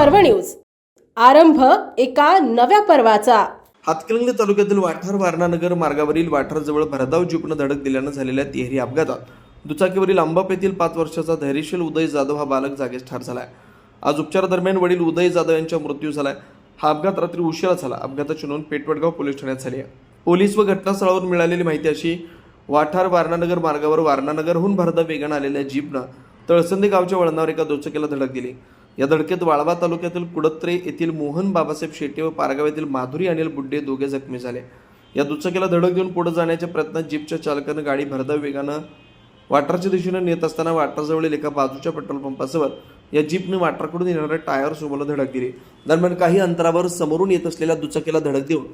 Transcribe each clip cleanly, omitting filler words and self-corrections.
पर्व न्यूज। आरंभ एका नव्या पर्वाचा। हातकणंगले तालुक्यातील वाठार वारणानगर मार्गावरील वाठारजवळ भरधाव जीपनं धडक दिल्यानं झालेल्या तिहेरी अपघातात दुचाकीवरील अंबाप येथील 5 वर्षाचा धैर्यशील उदय जाधव हा बालक जागीच ठार झालाय। आज उपचारादरम्यान वडील उदय जाधव यांचा मृत्यू झालाय। हा अपघात रात्री उशिरा झाला। अपघाताची नोंद पेठवडगाव पोलीस ठाण्यात झाली आहे। पोलीस व घटनास्थळावरून मिळालेली माहिती अशी, वाठार वारणानगर मार्गावर वारणानगरहून भरधाव वेगाने आलेल्या जीपनं तळसंदे गावच्या वळणावर एका दुचाकीला धडक दिली। या धडकेत वाळवा तालुक्यातील कुडत्रे येथील मोहन बाबासाहेब शेटे व पारगाव येथील माधुरी अनिल बुड्डे दोघे जखमी झाले। या दुचाकीला धडक देऊन पुढे जाण्याच्या प्रयत्नात जीपच्या चालकाने गाडी भरधाव वेगानं वाठारच्या दिशेने नेत असताना वाठारजवळील एका बाजूच्या पेट्रोल पंपासवर या जीपने वाठारकडून येणाऱ्या टायर सोबत धडक दिली। दरम्यान काही अंतरावर समोरून येत असलेल्या दुचाकीला धडक देऊन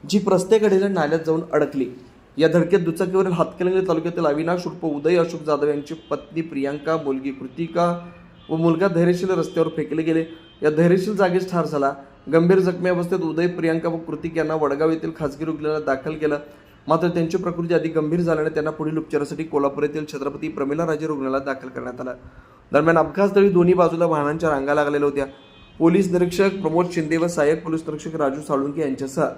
जीप रस्त्याकडेच्या नाल्यात जाऊन अडकली। या धडकेत दुचाकीवरील हातकणंगले तालुक्यातील अविनाश उर्फ उदय अशोक जाधव यांची पत्नी प्रियांका, मुलगी कृतिका व मुलगा धैर्यशील रस्त्यावर फेकले गेले। या धैर्यशील जागीच ठार झाला। गंभीर जखमी अवस्थेत उदय, प्रियांका व कृतिक यांना वडगाव येथील खासगी रुग्णालयात दाखल केलं, मात्र त्यांची प्रकृती अधिक गंभीर झाल्याने त्यांना पुढील उपचारासाठी कोल्हापूर येथील छत्रपती प्रमिला राजे रुग्णालयात दाखल करण्यात आलं। दरम्यान अपघातस्थळी दोन्ही बाजूला वाहनांच्या रांगा लागलेल्या होत्या। पोलीस निरीक्षक प्रमोद शिंदे व सहाय्यक पोलीस निरीक्षक राजू साळुंके यांच्यासह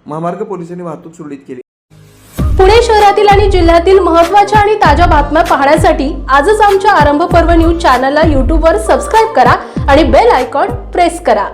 महामार्ग पोलिसांनी वाहतूक सुरळीत केली। पुणे शहरातील आणि जिल्ह्यातील महत्त्वाच्या आणि ताज्या बातम्या पाहण्यासाठी आजच आमच्या आरंभ पर्व न्यूज चॅनलला YouTube वर सबस्क्राइब करा आणि बेल आयकॉन प्रेस करा।